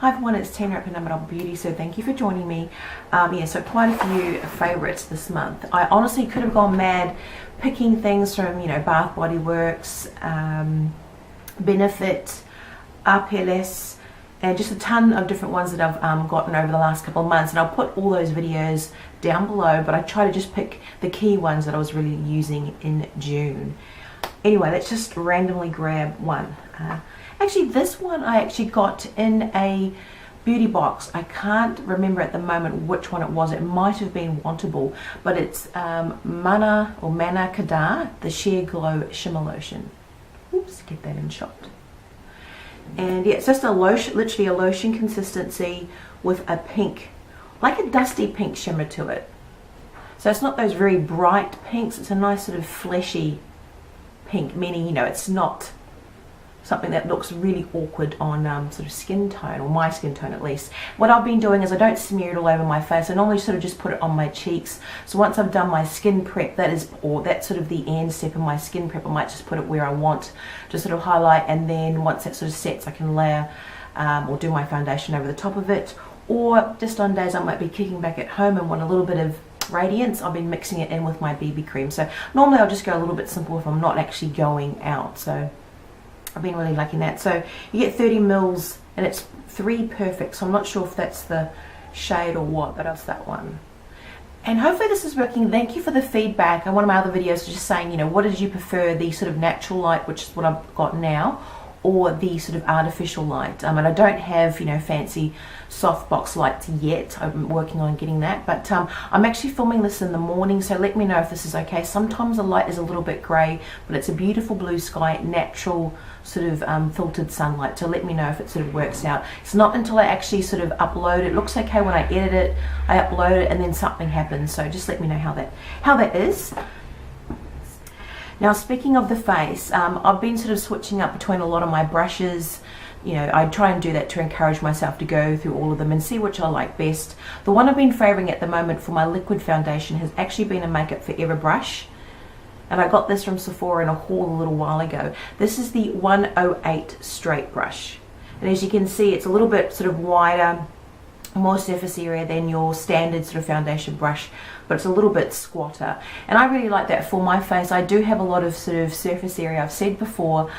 Hi everyone, it's Tina at Phenomenal Beauty, so thank you for joining me. Yeah, so quite a few favourites this month. I honestly could have gone mad picking things from, you know, Bath Body Works, Benefit, Arpeles, and just a ton of different ones that I've gotten over the last couple of months, and I'll put all those videos down below, but I try to just pick the key ones that I was really using in June. Anyway, let's just randomly grab one. Actually, this one I actually got in a beauty box. I can't remember at the moment which one it was. It might have been Wantable, but it's Mana Kadar, the Sheer Glow Shimmer Lotion. Oops, get that in shot. And yeah, it's just a lotion, literally a lotion consistency with a pink, like a dusty pink shimmer to it. So it's not those very bright pinks, it's a nice sort of fleshy pink, meaning, you know, it's not something that looks really awkward on sort of skin tone, or my skin tone at least. What I've been doing is I don't smear it all over my face. I normally sort of just put it on my cheeks. So once I've done my skin prep, that's sort of the end step in my skin prep, I might just put it where I want to sort of highlight, and then once that sort of sets, I can layer or do my foundation over the top of it. Or just on days I might be kicking back at home and want a little bit of radiance, I've been mixing it in with my BB cream. So normally I'll just go a little bit simple if I'm not actually going out. So I've been really liking that. So you get 30 mils and it's 3 Perfect. So I'm not sure if that's the shade or what, but that's that one. And hopefully this is working. Thank you for the feedback. And one of my other videos was just saying, you know, what did you prefer, the sort of natural light, which is what I've got now, or the sort of artificial light? And I don't have, you know, fancy softbox lights yet. I'm working on getting that, but I'm actually filming this in the morning, so let me know if this is okay. Sometimes the light is a little bit grey, but it's a beautiful blue sky, natural sort of filtered sunlight, so let me know if it sort of works out. It's not until I actually sort of upload it. It looks okay when I edit it, I upload it, and then something happens, so just let me know how that is. Now, speaking of the face, I've been sort of switching up between a lot of my brushes. You know, I try and do that to encourage myself to go through all of them and see which I like best. The one I've been favouring at the moment for my liquid foundation has actually been a Makeup Forever brush. And I got this from Sephora in a haul a little while ago. This is the 108 straight brush. And as you can see, it's a little bit sort of wider, more surface area than your standard sort of foundation brush, but it's a little bit squatter, and I really like that for my face. I do have a lot of sort of surface area, I've said before,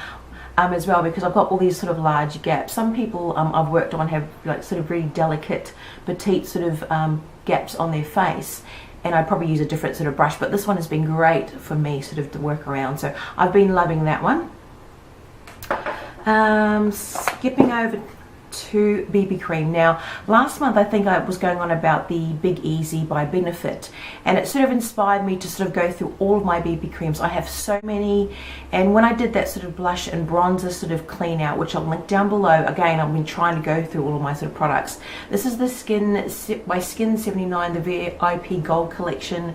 as well, because I've got all these sort of large gaps. Some people I've worked on have like sort of really delicate, petite sort of gaps on their face, and I'd probably use a different sort of brush, but this one has been great for me sort of to work around, so I've been loving that one. Skipping over to BB cream. Now, last month I think I was going on about the Big Easy by Benefit, and it sort of inspired me to sort of go through all of my BB creams. I have so many, and when I did that sort of blush and bronzer sort of clean out, which I'll link down below, again, I've been trying to go through all of my sort of products. This is the Skin 79, the VIP Gold Collection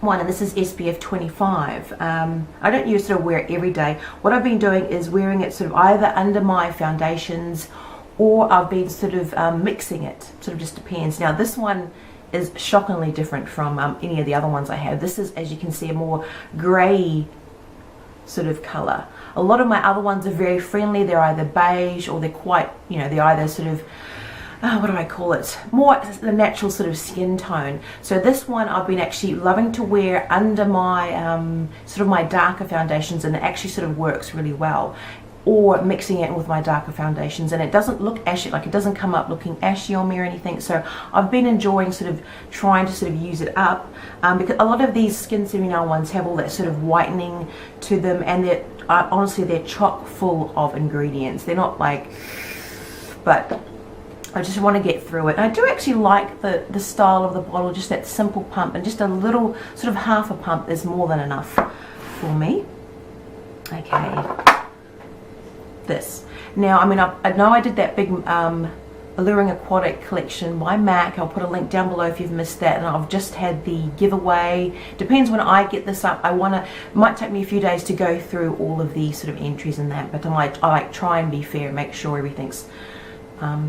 one, and this is SPF 25. I don't use sort of wear it every day. What I've been doing is wearing it sort of either under my foundations, or I've been sort of mixing it, sort of just depends. Now this one is shockingly different from any of the other ones I have. This is, as you can see, a more grey sort of colour. A lot of my other ones are very friendly. They're either beige, or they're quite, you know, they're either sort of what do I call it? More the natural sort of skin tone. So this one I've been actually loving to wear under my sort of my darker foundations, and it actually sort of works really well. Or mixing it with my darker foundations, and it doesn't look ashy, like it doesn't come up looking ashy on me or anything. So I've been enjoying sort of trying to sort of use it up, because a lot of these Skin 79 ones have all that sort of whitening to them, and they're honestly, they're chock full of ingredients. They're not like, but I just want to get through it. And I do actually like the style of the bottle, just that simple pump, and just a little sort of half a pump is more than enough for me. Okay, this. Now, I mean, I know I did that big Alluring Aquatic collection by MAC. I'll put a link down below if you've missed that, and I've just had the giveaway. Depends when I get this up. It might take me a few days to go through all of the sort of entries in that, but I like try and be fair, make sure everything's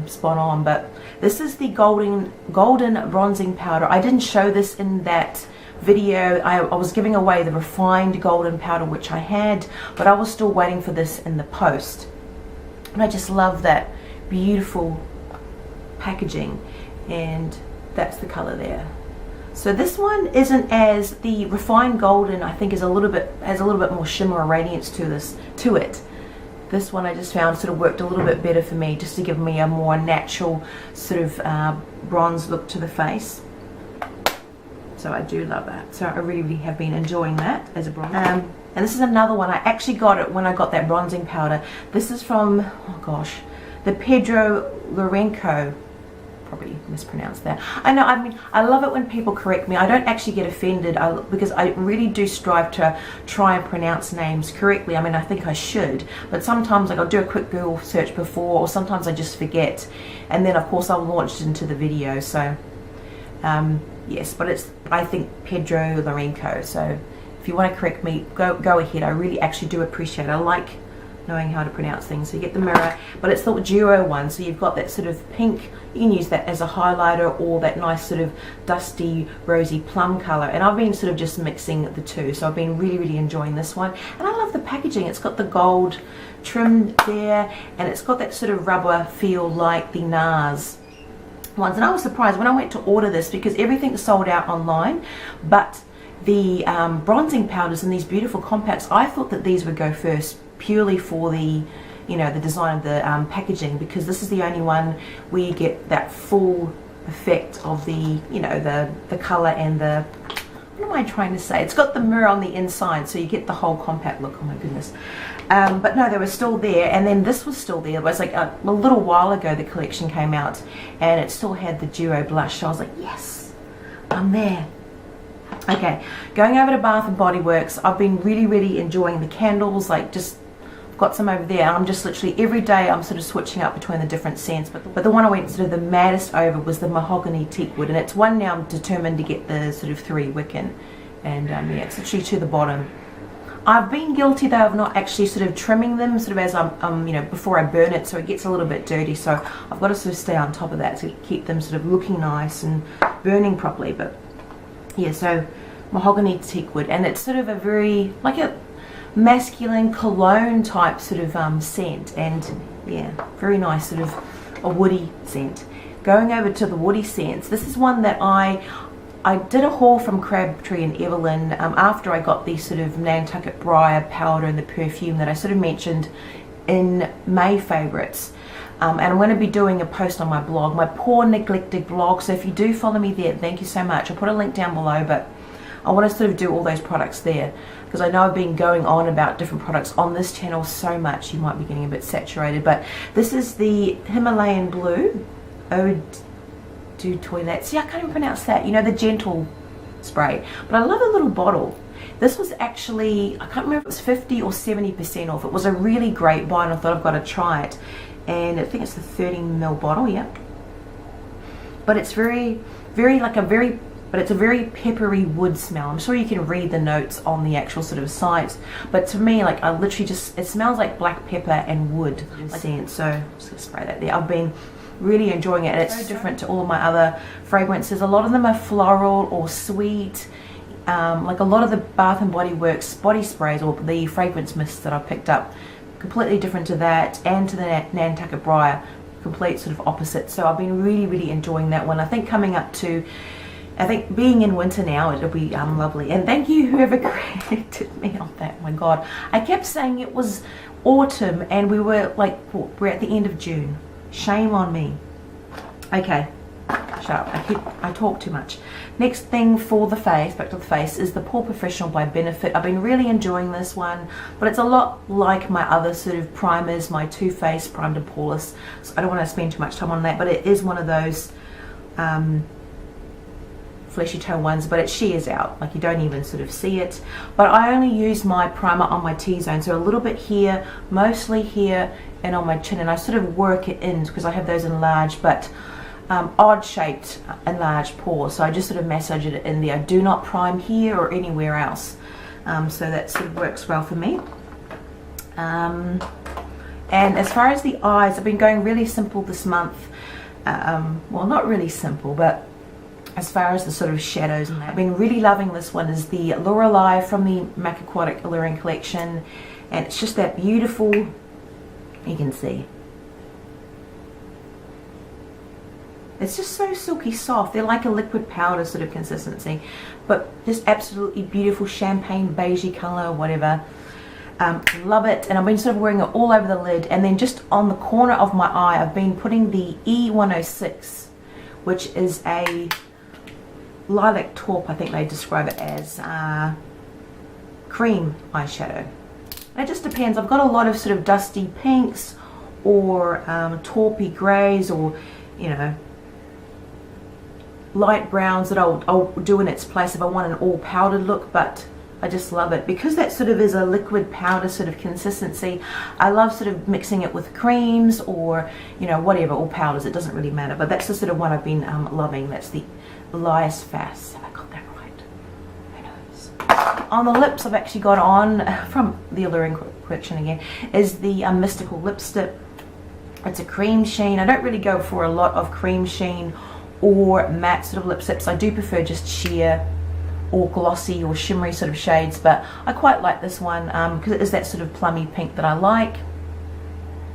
spot on. But this is the golden bronzing powder. I didn't show this in that video. I was giving away the refined golden powder, which I had, but I was still waiting for this in the post. And I just love that beautiful packaging, and that's the color there. So this one isn't as, the refined golden I think is has a little bit more shimmer or radiance to it. This one I just found sort of worked a little bit better for me, just to give me a more natural sort of bronze look to the face. So I do love that. So I really have been enjoying that as a bronze. And this is another one. I actually got it when I got that bronzing powder. This is from, oh gosh, the Pedro Lorenco. Probably mispronounced that. I know, I mean, I love it when people correct me. I don't actually get offended because I really do strive to try and pronounce names correctly. I mean, I think I should, but sometimes like I'll do a quick Google search before, or sometimes I just forget, and then of course I'll launch it into the video. So yes, but it's, I think, Pedro Lorenco. So if you want to correct me, go ahead. I really actually do appreciate it. I like knowing how to pronounce things. So you get the mirror, but it's the duo one, so you've got that sort of pink. You can use that as a highlighter, or that nice sort of dusty rosy plum color, and I've been sort of just mixing the two. So I've been really enjoying this one, and I love the packaging. It's got the gold trim there, and it's got that sort of rubber feel like the NARS ones. And I was surprised when I went to order this, because everything's sold out online, but the bronzing powders and these beautiful compacts, I thought that these would go first, purely for the, you know, the design of the packaging, because this is the only one where you get that full effect of the, you know, the color and the, what am I trying to say? It's got the mirror on the inside, so you get the whole compact look. Oh my goodness. But no, they were still there, and then this was still there. It was like a little while ago the collection came out, and it still had the duo blush. So I was like, yes, I'm there. Okay, going over to Bath and Body Works, I've been really enjoying the candles. Like, just got some over there, and I'm just literally every day I'm sort of switching up between the different scents, but the one I went sort of the maddest over was the mahogany teakwood, and it's one now I'm determined to get the sort of 3 wick in, and yeah, it's literally to the bottom. I've been guilty though of not actually sort of trimming them sort of as I'm you know, before I burn it, so it gets a little bit dirty, so I've got to sort of stay on top of that to keep them sort of looking nice and burning properly. But yeah, so mahogany teakwood, and it's sort of a very, like a masculine cologne type sort of scent, and yeah, very nice, sort of a woody scent. Going over to the woody scents, this is one that I did a haul from Crabtree and Evelyn after I got the sort of Nantucket Briar powder and the perfume that I sort of mentioned in May favorites. And I'm going to be doing a post on my blog, my poor neglected blog, so if you do follow me there, thank you so much. I'll put a link down below, but I want to sort of do all those products there, because I know I've been going on about different products on this channel so much, you might be getting a bit saturated. But this is the Himalayan Blue Eau de Toilette. See, I can't even pronounce that. You know, the gentle spray. But I love the little bottle. This was actually, I can't remember if it was 50 or 70% off. It was a really great buy, and I thought I've got to try it. And I think it's the 30ml bottle, yeah. But it's but it's a very peppery wood smell. I'm sure you can read the notes on the actual sort of site, but to me, like, I literally just, it smells like black pepper and wood scent. So I'm just gonna spray that there. I've been really enjoying it, and it's so different to all of my other fragrances. A lot of them are floral or sweet. Like a lot of the Bath and Body Works body sprays or the fragrance mists that I picked up, completely different to that, and to the Nantucket Briar, complete sort of opposite. So I've been really enjoying that one. I think coming up to, I think being in winter now, it'll be lovely. And thank you whoever corrected me on that. Oh my god, I kept saying it was autumn and we were like, we're at the end of June. Shame on me. Okay, shut up, I talk too much. Next thing for the face, back to the face, is the Pore Professional by Benefit. I've been really enjoying this one, but it's a lot like my other sort of primers, my Too Faced Primed and Poreless, so I don't want to spend too much time on that, but it is one of those fleshy tone ones, but it shears out, like you don't even sort of see it. But I only use my primer on my T-zone, so a little bit here, mostly here, and on my chin, and I sort of work it in because I have those enlarged but odd shaped enlarged pores, so I just sort of massage it in there. I do not prime here or anywhere else, so that sort of works well for me. And as far as the eyes, I've been going really simple this month. Well, not really simple, but as far as the sort of shadows and that, I've been really loving this one. Is the Lorelei from the MAC Aquatic Alluring collection, and it's just that beautiful, you can see, It's just so silky soft. They're like a liquid powder sort of consistency, but just absolutely beautiful champagne beigey color, whatever. Love it, and I've been sort of wearing it all over the lid, and then just on the corner of my eye I've been putting the E106, which is a lilac taupe, I think they describe it as, cream eyeshadow. It just depends. I've got a lot of sort of dusty pinks or taupey greys, or you know, light browns that I'll do in its place if I want an all powdered look, but I just love it because that sort of is a liquid powder sort of consistency. I love sort of mixing it with creams or, you know, whatever, all powders, it doesn't really matter, but that's the sort of one I've been loving. That's the Elias Fass. Have I got that right? Who knows? On the lips, I've actually got on, from the Alluring collection again, is the Mystical lipstick. It's a cream sheen. I don't really go for a lot of cream sheen or matte sort of lipsticks. I do prefer just sheer or glossy or shimmery sort of shades, but I quite like this one because it is that sort of plummy pink that I like.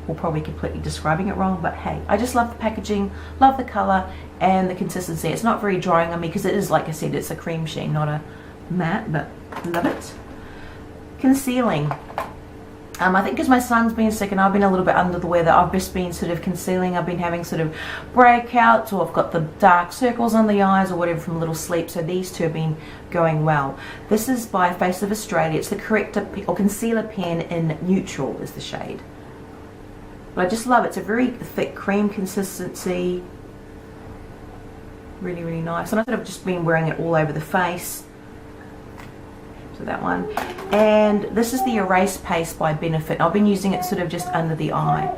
Or probably completely describing it wrong, but hey, I just love the packaging, love the color and the consistency. It's not very drying on me because it is, like I said, it's a cream sheen, not a matte, but love it. Concealing. I think because my son's been sick and I've been a little bit under the weather, I've just been sort of concealing. I've been having sort of breakouts, or I've got the dark circles on the eyes or whatever from little sleep, so these two have been going well. This is by Face of Australia. It's the corrector or concealer pen in Neutral is the shade. But I just love it. It's a very thick cream consistency. Really, really nice. And I've sort of just been wearing it all over the face. So that one. And this is the Erase Paste by Benefit. I've been using it sort of just under the eye.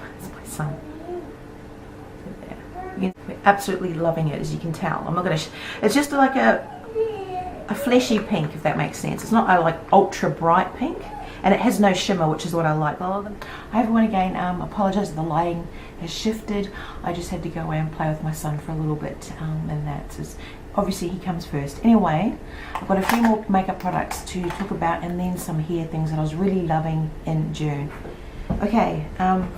That's my son. There. We're absolutely loving it, as you can tell. I'm not going to... It's just like a fleshy pink, if that makes sense. It's not a like ultra bright pink. And it has no shimmer, which is what I like. Hi everyone again, apologise if the lighting has shifted. I just had to go away and play with my son for a little bit, and that's obviously he comes first. Anyway, I've got a few more makeup products to talk about, and then some hair things that I was really loving in June. Okay,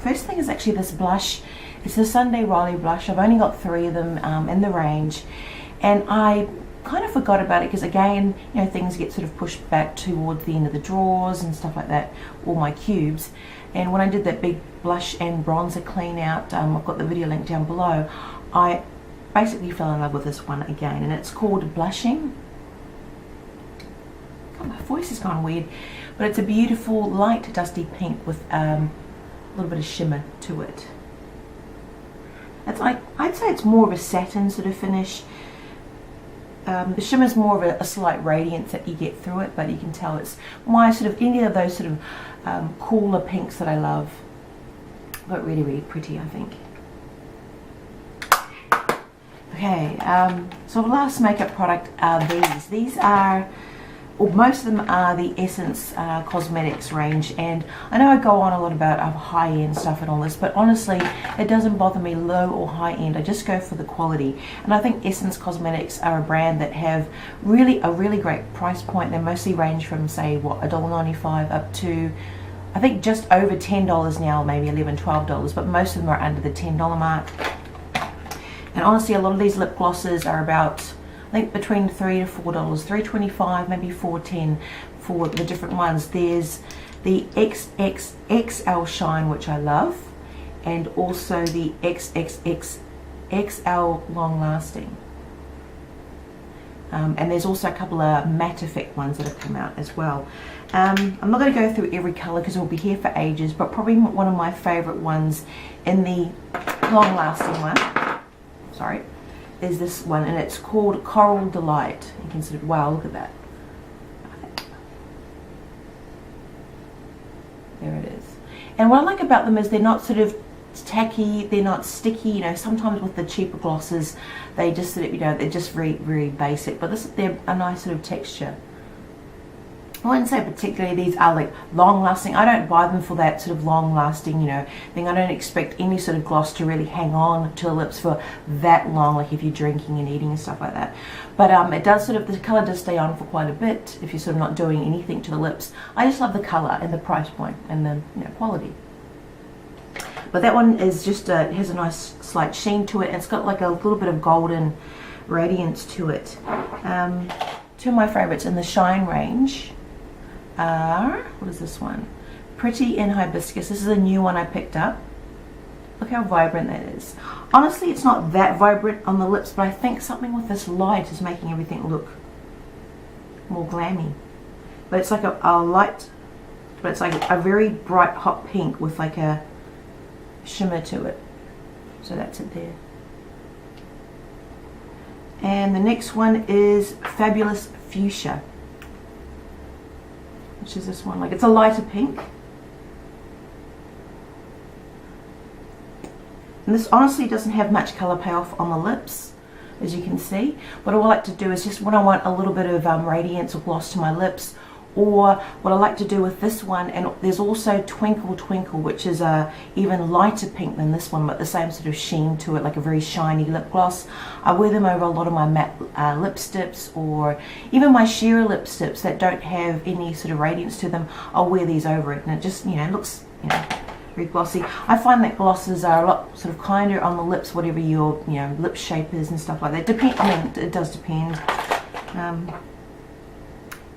first thing is actually this blush. It's the Sunday Riley blush. I've only got 3 of them in the range, and I kind of forgot about it because, again, you know, things get sort of pushed back towards the end of the drawers and stuff like that, all my cubes. And when I did that big blush and bronzer clean out, I've got the video link down below, I basically fell in love with this one again, and it's called Blushing. God, my voice has gone weird, but it's a beautiful light dusty pink with a little bit of shimmer to it. It's like, I'd say it's more of a satin sort of finish. The shimmer is more of a slight radiance that you get through it, but you can tell it's my sort of any of those sort of cooler pinks that I love, but really, really pretty, I think. Okay, so the last makeup product are these. These are, or most of them are the Essence Cosmetics range, and I know I go on a lot about high-end stuff and all this, but honestly, it doesn't bother me low or high-end. I just go for the quality, and I think Essence Cosmetics are a brand that have a really great price point. They mostly range from, say, what, $1.95 up to, I think, just over $10 now, maybe $11, $12, but most of them are under the $10 mark. And honestly, a lot of these lip glosses are about, I think, between $3 to $4, $3.25, maybe $4.10 for the different ones. There's the XXXL Shine, which I love, and also the XXXXL Long Lasting. And there's also a couple of matte effect ones that have come out as well. I'm not going to go through every colour because we'll be here for ages, but probably one of my favourite ones in the long lasting one, sorry, is this one, and it's called Coral Delight. You can sort of, wow, look at that. There it is. And what I like about them is they're not sort of tacky, they're not sticky. You know, sometimes with the cheaper glosses, they just sort of, you know, they're just very, very basic. But they're a nice sort of texture. I wouldn't say particularly these are like long lasting. I don't buy them for that sort of long lasting, you know, thing. I don't expect any sort of gloss to really hang on to the lips for that long, like if you're drinking and eating and stuff like that. But it does sort of, the colour does stay on for quite a bit if you're sort of not doing anything to the lips. I just love the colour and the price point and the, you know, quality. But that one is just it has a nice slight sheen to it, and it's got like a little bit of golden radiance to it. Two of my favorites in the Shine range are, what is this one? Pretty in Hibiscus. This is a new one I picked up. Look how vibrant that is. Honestly, it's not that vibrant on the lips, but I think something with this light is making everything look more glammy. But it's like a light, but it's like a very bright hot pink with like a shimmer to it. So that's it there. And the next one is Fabulous Fuchsia, which is this one. Like, it's a lighter pink. And this honestly doesn't have much colour payoff on the lips, as you can see. What I like to do is just when I want a little bit of radiance or gloss to my lips, or what I like to do with this one, and there's also Twinkle Twinkle, which is a even lighter pink than this one, but the same sort of sheen to it, like a very shiny lip gloss. I wear them over a lot of my matte lipsticks, or even my sheer lipsticks that don't have any sort of radiance to them. I'll wear these over it, and it just, you know, looks, you know, very glossy. I find that glosses are a lot sort of kinder on the lips, whatever your, you know, lip shape is and stuff like that. I mean, it does depend.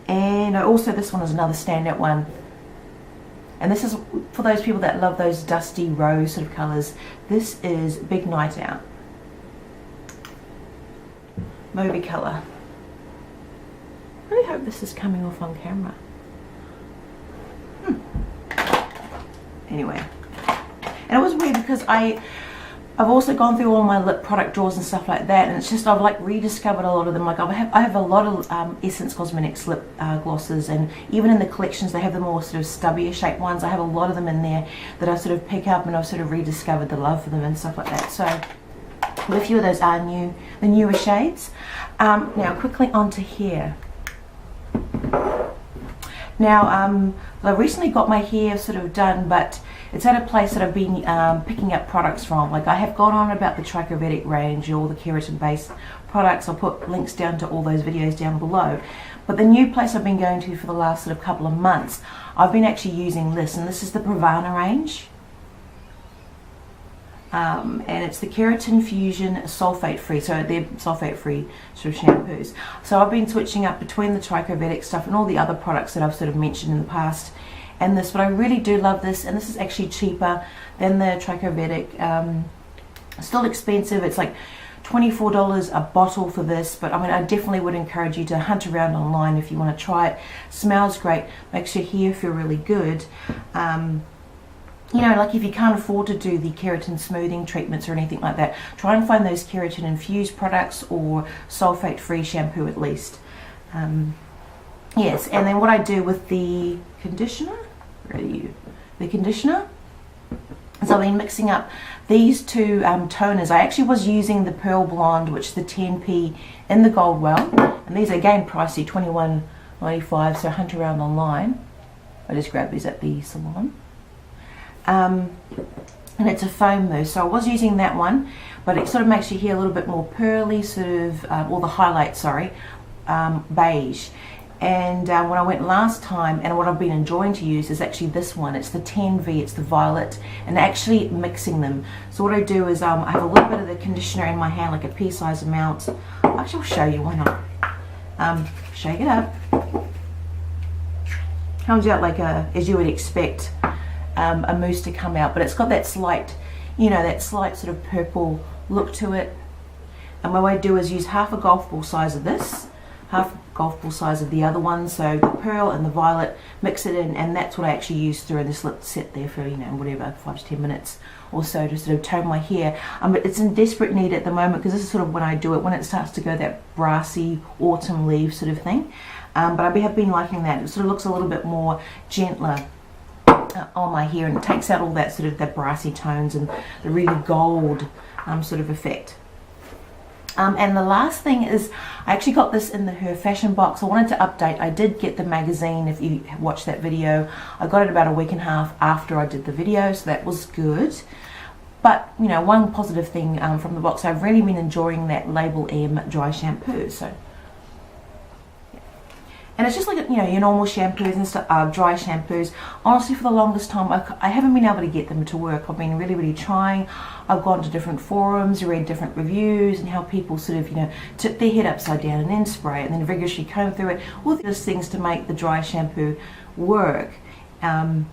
And also this one is another standout one. And this is for those people that love those dusty rose sort of colours. This is Big Night Out. Movie colour. I really hope this is coming off on camera. Anyway. And it was weird because I've also gone through all my lip product drawers and stuff like that, and it's just I've like rediscovered a lot of them. Like I have a lot of Essence Cosmetics lip glosses, and even in the collections they have the more sort of stubbier shaped ones. I have a lot of them in there that I sort of pick up, and I've sort of rediscovered the love for them and stuff like that. So a few of those are new, the newer shades. Now quickly onto hair. Now I recently got my hair sort of done, but it's at a place that I've been picking up products from. Like I have gone on about the Trichovedic range, all the keratin based products. I'll put links down to all those videos down below. But the new place I've been going to for the last sort of couple of months, I've been actually using this, and this is the Pravana range. And it's the Keratin Fusion sulfate free, so they're sulfate free sort of shampoos. So I've been switching up between the Trichovedic stuff and all the other products that I've sort of mentioned in the past and this, but I really do love this, and this is actually cheaper than the Trichovedic. Still expensive, it's like $24 a bottle for this, but I mean I definitely would encourage you to hunt around online if you want to try it. Smells great, makes your hair feel really good. You know, like if you can't afford to do the keratin smoothing treatments or anything like that, try and find those keratin infused products or sulfate free shampoo at least. Yes, and then what I do with the conditioner, where are you? The conditioner. So I've been mixing up these two toners. I actually was using the Pearl Blonde, which is the 10p in the Gold Well, and these are again pricey, $21.95, so hunt around online. I just grabbed these at the salon. And it's a foam mousse, so I was using that one, but it sort of makes your hair a little bit more pearly, sort of, or the highlight, sorry, beige. And when I went last time, and what I've been enjoying to use is actually this one. It's the 10V, it's the violet, and actually mixing them. So what I do is I have a little bit of the conditioner in my hand, like a pea-sized amount. Actually, I'll show you, why not? Shake it up. Comes out like as you would expect a mousse to come out, but it's got that slight, you know, that slight sort of purple look to it. And what I do is use half a golf ball size of this, half golf ball size of the other one, so the pearl and the violet, mix it in, and that's what I actually use through this lip set there for, you know, whatever, 5 to 10 minutes or so to sort of tone my hair. But it's in desperate need at the moment because this is sort of when I do it, when it starts to go that brassy autumn leaf sort of thing. But I have been liking that. It sort of looks a little bit more gentler on my hair, and it takes out all that sort of the brassy tones and the really gold sort of effect. And the last thing is, I actually got this in her fashion box. I wanted to update. I did get the magazine, if you watched that video. I got it about a week and a half after I did the video, so that was good. But, you know, one positive thing from the box, I've really been enjoying that Label M dry shampoo. So, yeah. And it's just like, you know, your normal shampoos and stuff, dry shampoos. Honestly, for the longest time, I haven't been able to get them to work. I've been really trying. I've gone to different forums, read different reviews, and how people sort of, you know, tip their head upside down and then spray it, and then vigorously comb through it. All these things to make the dry shampoo work. And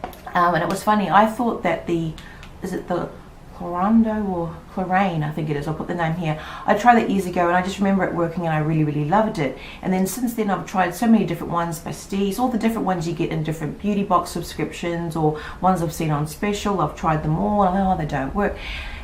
it was funny, I thought that is it the Chlorando or Kertain, I think it is, I'll put the name here. I tried that years ago and I just remember it working and I really loved it. And then since then I've tried so many different ones, pastilles, all the different ones you get in different beauty box subscriptions or ones I've seen on special. I've tried them all and oh, they don't work.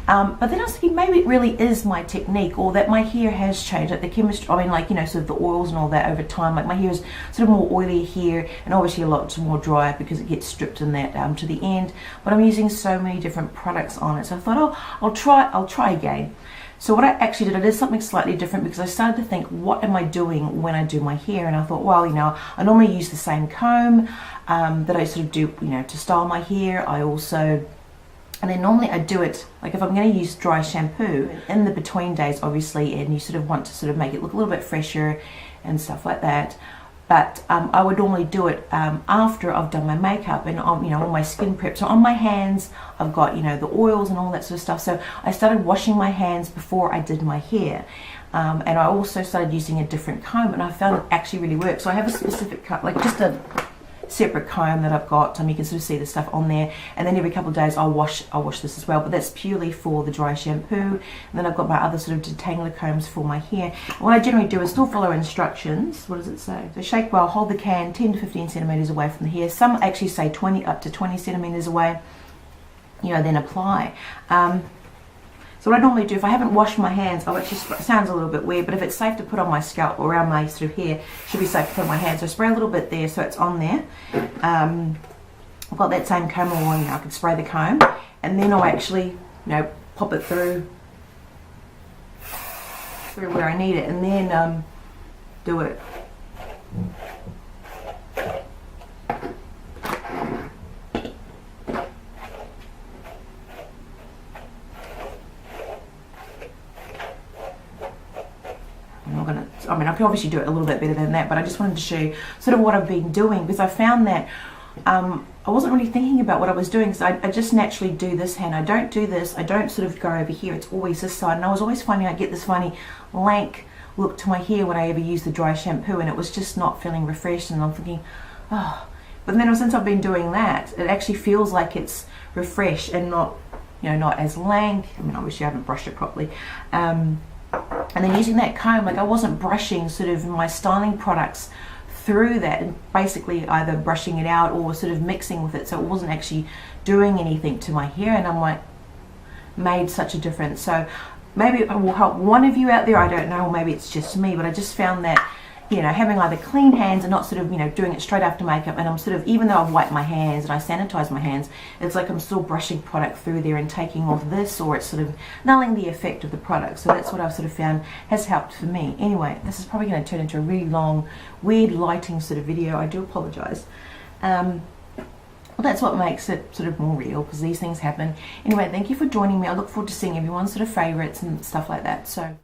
But then I was thinking maybe it really is my technique, or that my hair has changed, like the chemistry, I mean, like, you know, sort of the oils and all that over time. Like my hair is sort of more oily here and obviously a lot more dry because it gets stripped in that to the end. But I'm using so many different products on it, so I thought, oh, I'll try again. So what I actually did, I did something slightly different because I started to think, what am I doing when I do my hair? And I thought, well, you know, I normally use the same comb that I sort of do, you know, to style my hair. And then normally I do it, like if I'm going to use dry shampoo in the between days, obviously, and you sort of want to sort of make it look a little bit fresher and stuff like that. But I would normally do it after I've done my makeup and you know, all my skin prep. So on my hands, I've got, you know, the oils and all that sort of stuff. So I started washing my hands before I did my hair. And I also started using a different comb, and I found it actually really works. So I have a specific comb, like just a separate comb that I've got, you can sort of see the stuff on there, and then every couple of days I'll wash this as well, but that's purely for the dry shampoo. And then I've got my other sort of detangler combs for my hair. And what I generally do is still follow instructions. What does it say? So shake well, hold the can 10 to 15 centimeters away from the hair. Some actually say 20 up to 20 centimeters away, you know, then apply. So what I normally do, if I haven't washed my hands, I'll actually spray, it sounds a little bit weird, but if it's safe to put on my scalp or around my sort of hair, it should be safe to put on my hands. So I spray a little bit there so it's on there. I've got that same comb on, you know, I can spray the comb, and then I'll actually, you know, pop it through where I need it, and then do it. I mean, I can obviously do it a little bit better than that, but I just wanted to show you sort of what I've been doing, because I found that I wasn't really thinking about what I was doing, so I just naturally do this hand. I don't do this, I don't sort of go over here, it's always this side. And I was always finding I get this funny lank look to my hair when I ever use the dry shampoo, and it was just not feeling refreshed, and I'm thinking, oh. But then since I've been doing that, it actually feels like it's refreshed and not, you know, not as lank. I mean, obviously I haven't brushed it properly. And then using that comb, like I wasn't brushing sort of my styling products through that, and basically either brushing it out or sort of mixing with it, so it wasn't actually doing anything to my hair, and I'm like, made such a difference. So maybe it will help one of you out there, I don't know, or maybe it's just me, but I just found that, you know, having either clean hands and not sort of, you know, doing it straight after makeup, and I'm sort of, even though I've wiped my hands and I sanitize my hands, it's like I'm still brushing product through there and taking off this, or it's sort of nulling the effect of the product. So that's what I've sort of found has helped for me. Anyway, this is probably going to turn into a really long, weird lighting sort of video. I do apologize. Well, that's what makes it sort of more real, because these things happen. Anyway, thank you for joining me. I look forward to seeing everyone's sort of favorites and stuff like that. So